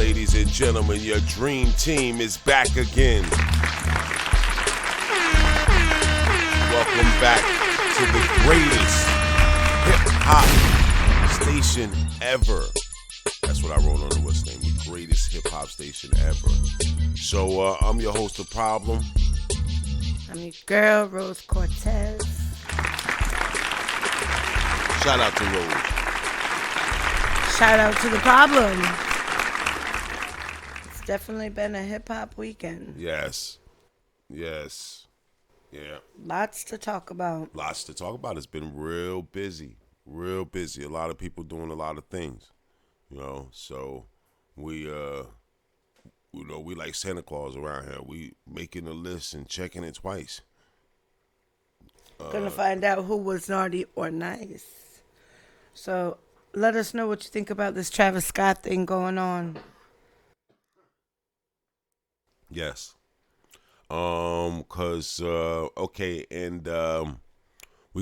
Ladies and gentlemen, your dream team is back again. Welcome back to the greatest hip-hop station ever. That's what I wrote on the what's name, the greatest hip-hop station ever. So I'm your host, The Problem. I'm your girl, Rose Cortez. Shout out to Rose. Shout out to The Problem. It's definitely been a hip-hop weekend. Yes. Yeah. Lots to talk about. It's been real busy. A lot of people doing a lot of things. So we we like Santa Claus around here. We making a list and checking it twice. Gonna find out who was naughty or nice. So let us know what you think about this Travis Scott thing going on. Yes. We're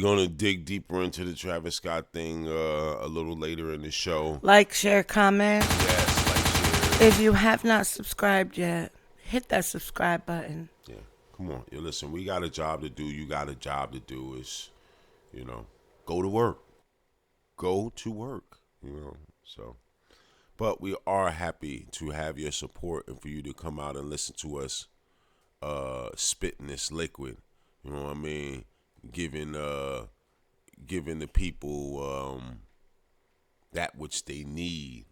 gonna dig deeper into the Travis Scott thing a little later in the show. Like, share, comment. Yes, like, share. If you have not subscribed yet, hit that subscribe button. Yeah, come on. Listen, we got a job to do. You got a job to do. Is, go to work. So. But we are happy to have your support and for you to come out and listen to us spitting this liquid. You know what I mean? Giving the people that which they need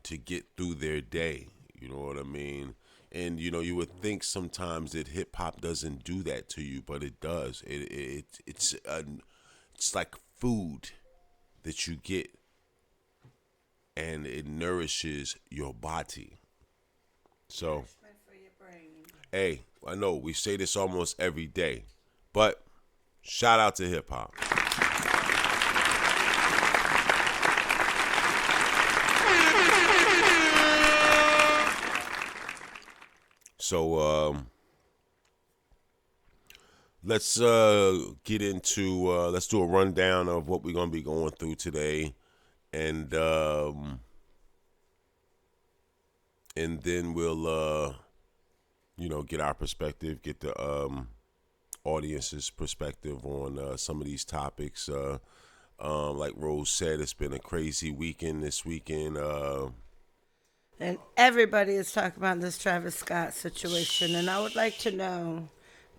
to get through their day. You know what I mean? And you would think sometimes that hip hop doesn't do that to you, but it does. It's like food that you get, and it nourishes your body. So, hey, I know we say this almost every day, but shout out to hip hop. So let's get into let's do a rundown of what we're gonna be going through today, and then we'll get our perspective, get the audience's perspective on some of these topics. Like Rose said, it's been a crazy weekend this weekend. And everybody is talking about this Travis Scott situation. And I would like to know,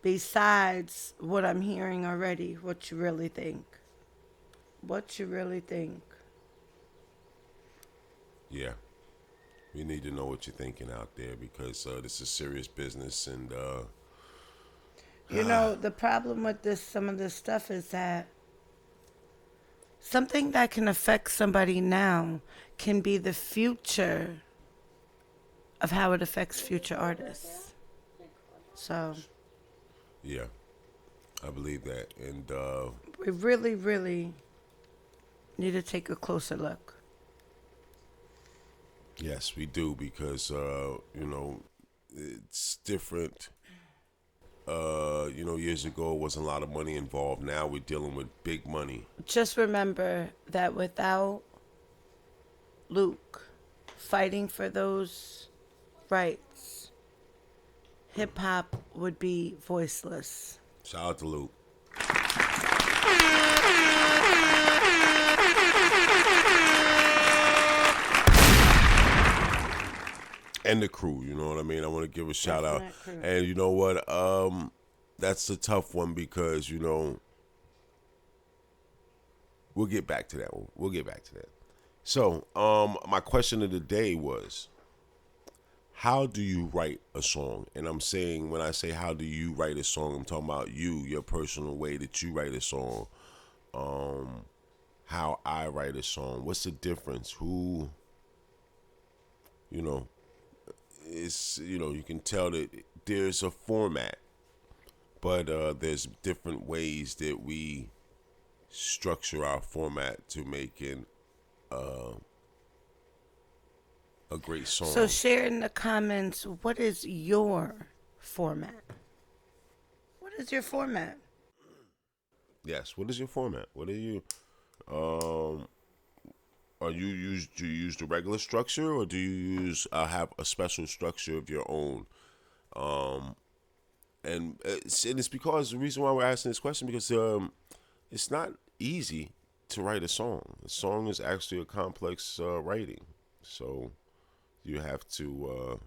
besides what I'm hearing already, what you really think. Yeah. We need to know what you're thinking out there, because this is serious business. And the problem with some of this stuff is that something that can affect somebody now can be the future of how it affects future artists. So yeah, I believe that. And we really, really need to take a closer look. Yes, we do, because it's different. Years ago, wasn't a lot of money involved. Now we're dealing with big money. Just remember that without Luke fighting for those rights, hip hop would be voiceless. Shout out to Luke. And the crew, you know what I mean? I want to give a shout out. And you know what? That's a tough one, because, we'll get back to that one. So, my question of the day was, how do you write a song? And I'm saying, when I say how do you write a song, I'm talking about your personal way that you write a song. How I write a song. What's the difference? It's, you can tell that there's a format, but there's different ways that we structure our format to make a great song. So share in the comments, what is your format? What is your format? Yes, what is your format? What are you do you use the regular structure, or do you use have a special structure of your own? And it's because the reason why we're asking this question, because it's not easy to write a song. A song is actually a complex writing, so you have to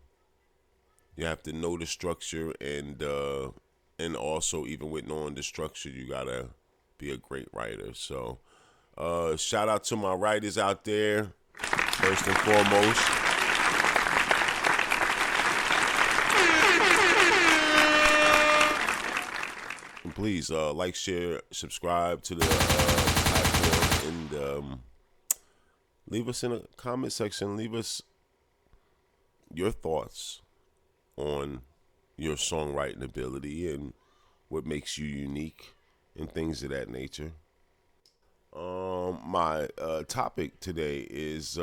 know the structure, and also, even with knowing the structure, you gotta be a great writer. So shout out to my writers out there, first and foremost. And please like, share, subscribe to the platform, and leave us in a comment section. Leave us your thoughts on your songwriting ability and what makes you unique and things of that nature. My topic today is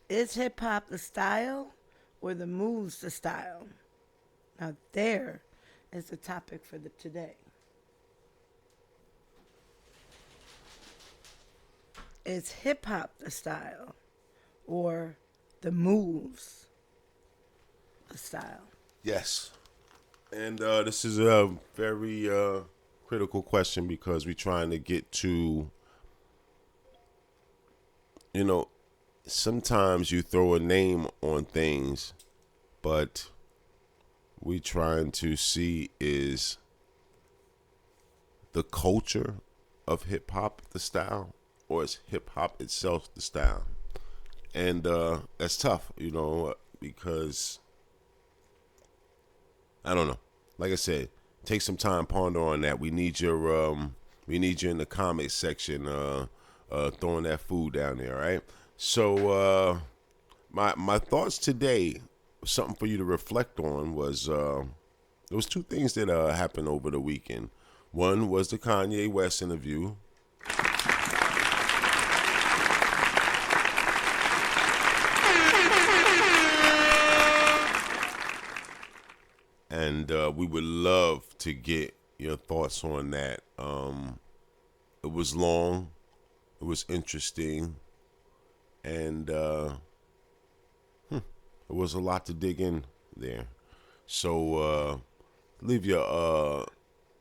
Is hip hop the style or the moves the style? Now, there is the topic for the today. Is hip hop the style or the moves the style? yes, and this is a very critical question, because we're trying to get to, you know, sometimes you throw a name on things, but we trying to see, is the culture of hip hop the style, or is hip hop itself the style? And that's tough, because I don't know. Like I said, take some time, ponder on that. We need you in the comments section, throwing that food down there, all right? So my thoughts today, something for you to reflect on, was there was two things that happened over the weekend. One was the Kanye West interview. And we would love to get your thoughts on that. It was long, it was interesting, and it was a lot to dig in there. So leave your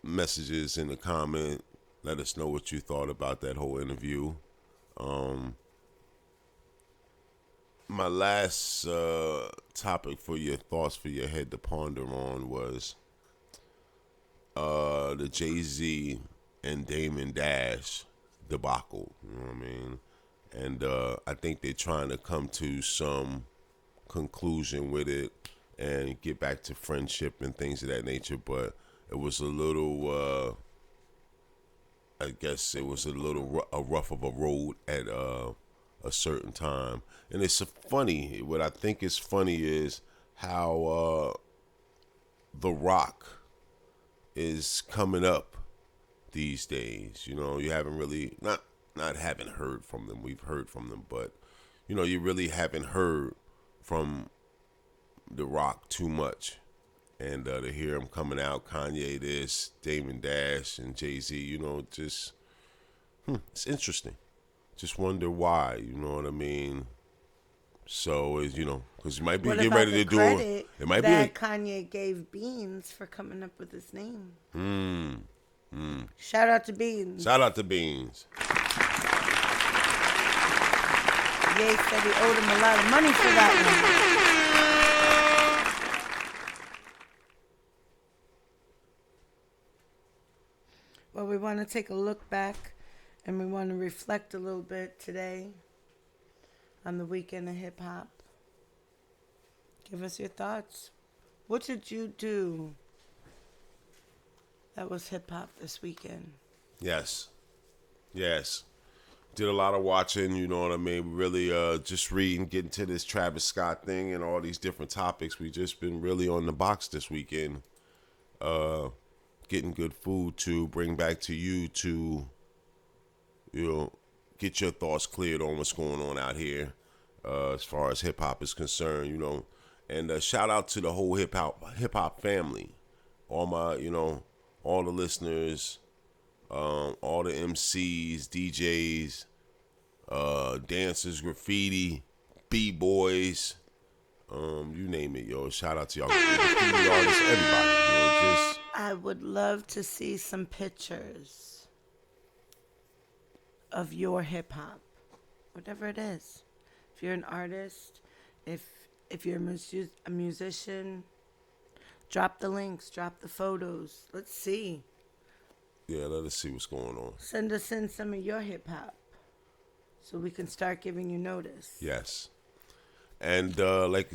messages in the comment. Let us know what you thought about that whole interview. My last topic for your thoughts, for your head to ponder on, was the Jay-Z and Damon Dash debacle. You know what I mean? And I think they're trying to come to some conclusion with it and get back to friendship and things of that nature. But it was a little, I guess it was a little rough of a road at a certain time. And it's funny. What I think is funny is how The Rock is coming up these days. You haven't really, not haven't heard from them. We've heard from them, but you really haven't heard from The Rock too much. And to hear him coming out, Kanye this, Damon Dash, and Jay-Z, just it's interesting. Just wonder why. You know what I mean? So is because you might be What getting about ready the to do credit it. Might that Kanye gave Beans for coming up with his name? Shout out to Beans. Shout out to Beans. Ye said he owed him a lot of money for that one. Well, we want to take a look back, and we want to reflect a little bit today on the weekend of hip hop. Give us your thoughts. What did you do that was hip hop this weekend? Yes. Did a lot of watching, you know what I mean? Really just reading, getting to this Travis Scott thing and all these different topics. We just been really on the box this weekend. Getting good food to bring back to you to, get your thoughts cleared on what's going on out here as far as hip hop is concerned, And shout out to the whole hip hop family, all my all the listeners, all the MCs, DJs, dancers, graffiti, b-boys, you name it, yo. Shout out to y'all, graffiti artists, everybody. Just I would love to see some pictures of your hip hop, whatever it is. If you're an artist, if you're a musician, drop the links, drop the photos. Let's see. yeah, let us see what's going on. Send us in some of your hip hop so we can start giving you notice. Yes. And like,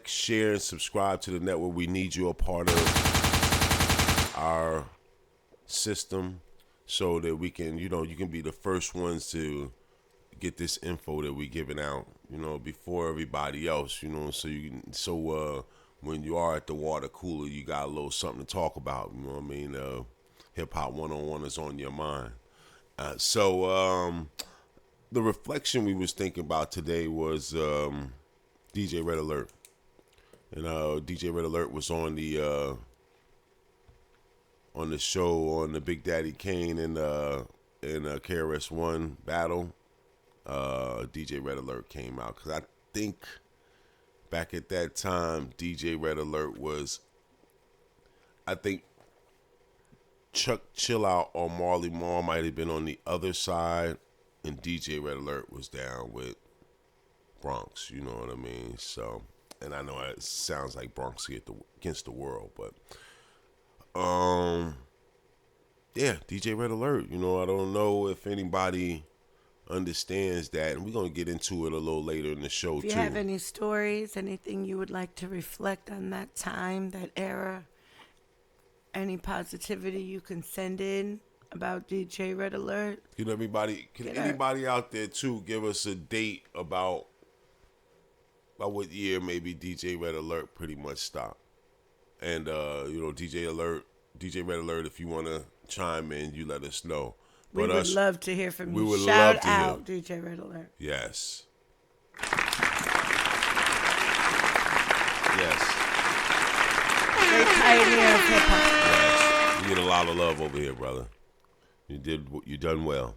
share, and subscribe to the network. We need you a part of our system so that we can, you can be the first ones to get this info that we giving out, before everybody else, so when you are at the water cooler, you got a little something to talk about. You know what I mean? Hip Hop 101 is on your mind. So the reflection we was thinking about today was DJ Red Alert, and DJ Red Alert was on the show on the Big Daddy Kane and KRS-One battle. DJ Red Alert came out because I think back at that time DJ Red Alert was, I think Chuck Chill Out or Marley Marl might have been on the other side, and DJ Red Alert was down with Bronx, you know what I mean? So, and I know it sounds like Bronx against the world, but yeah, DJ Red Alert, I don't know if anybody understands that, and we're going to get into it a little later in the show too. If you have any stories, anything you would like to reflect on that time, that era, any positivity you can send in about DJ Red Alert. Can anybody out there too give us a date about what year maybe DJ Red Alert pretty much stopped? And DJ Red Alert, if you want to chime in, you let us know. We would love to hear from you. We would Shout love to out hear. DJ Red Alert. Yes. Yes. Great pioneer of hip hop. Yes. You get a lot of love over here, brother. You done well.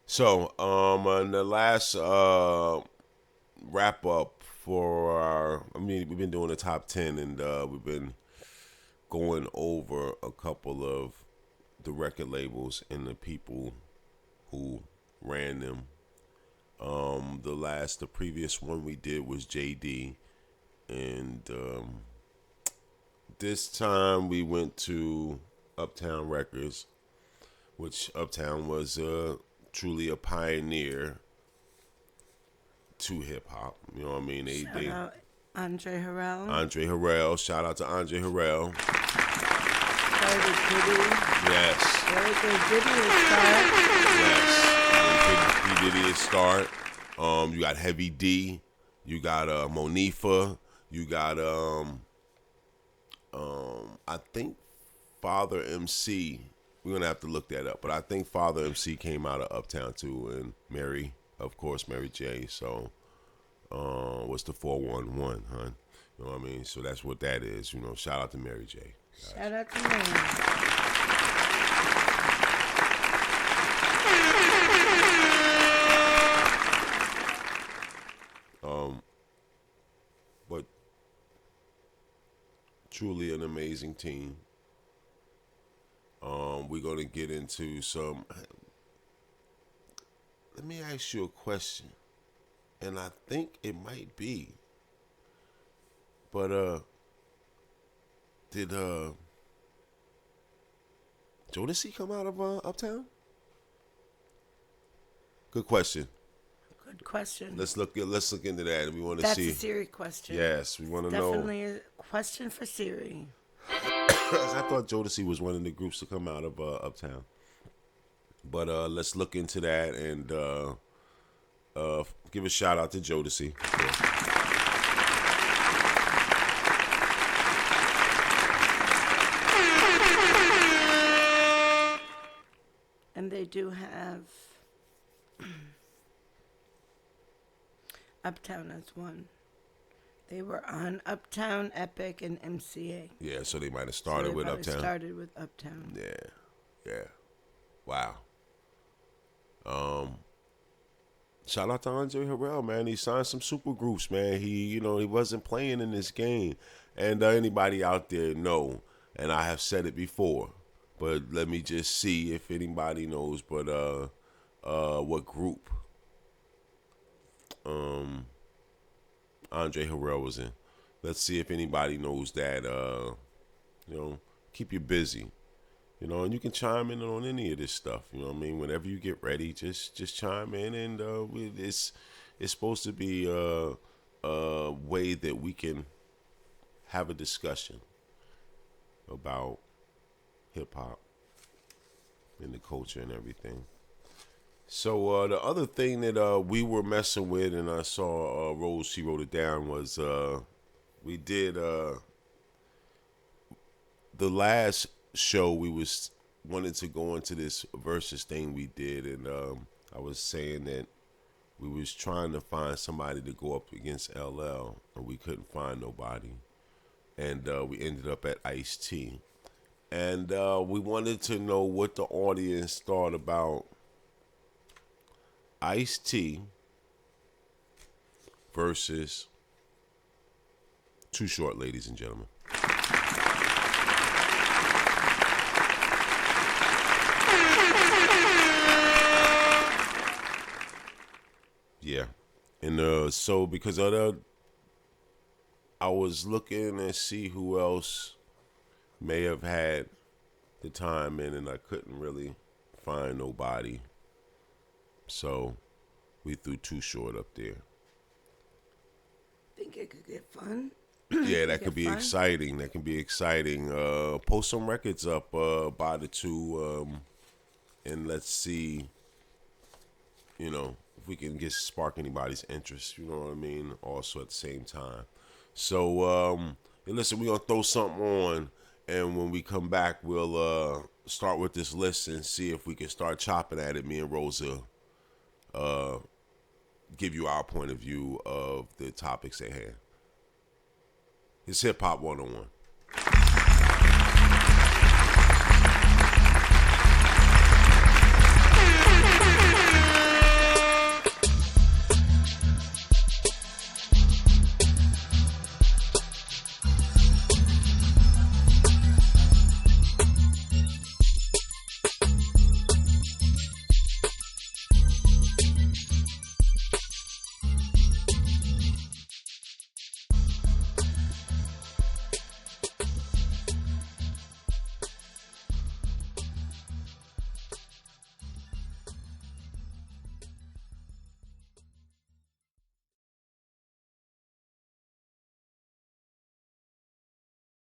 So, on the last wrap up for we've been doing the top 10, and we've been going over a couple of the record labels and the people who ran them. The previous one we did was JD, and this time we went to Uptown Records, which Uptown was truly a pioneer to hip hop. You know what I mean? Shout out Andre Harrell. Andre Harrell. Shout out to Andre Harrell. Started Diddy. Yes. Very good. Diddy is start. Yes. He did his start. You got Heavy D. You got Monifa. You got I think Father MC. We're gonna have to look that up, but I think Father MC came out of Uptown too, and Mary, of course, Mary J. So, what's the 411, huh? You know what I mean? So that's what that is. Shout out to Mary J. Guys. Shout out to Mary. But truly an amazing team. We're gonna get into some. Let me ask you a question, and I think it might be. But did Jodeci come out of Uptown? Good question. Good question. Let's look into that, and we want to see. That's a Siri question. Yes, we want to know. Definitely a question for Siri. I thought Jodeci was one of the groups to come out of Uptown. But let's look into that and give a shout out to Jodeci. Yeah. And they do have Uptown as one. They were on Uptown, Epic, and MCA. Yeah, so they might have So started they with probably Uptown. started with Uptown. Yeah, yeah. Wow. Um, Shout out to Andre Harrell, man. He signed some super groups, man. He wasn't playing in this game. And anybody out there know, and I have said it before, but let me just see if anybody knows. But what group um Andre Harrell was in? Let's see if anybody knows that. Keep you busy. And you can chime in on any of this stuff. You know what I mean? Whenever you get ready, just chime in, and it's supposed to be a way that we can have a discussion about hip hop and the culture and everything. So the other thing that we were messing with, and I saw Rose, she wrote it down, was we did the last show we was wanted to go into this versus thing we did, and I was saying that we was trying to find somebody to go up against LL, and we couldn't find nobody, and we ended up at Ice-T, and we wanted to know what the audience thought about Ice-T versus Too Short, ladies and gentlemen. Yeah. And so because of that, I was looking and see who else may have had the time in, and I couldn't really find nobody. So we threw Too Short up there. Think it could get fun. Yeah, that could be fun. exciting. That can be exciting. Post some records up by the two, and let's see, if we can spark anybody's interest. You know what I mean? Also at the same time. So, listen, we're going to throw something on, and when we come back, we'll start with this list and see if we can start chopping at it. Me and Rosa give you our point of view of the topics at hand. It's Hip Hop 101.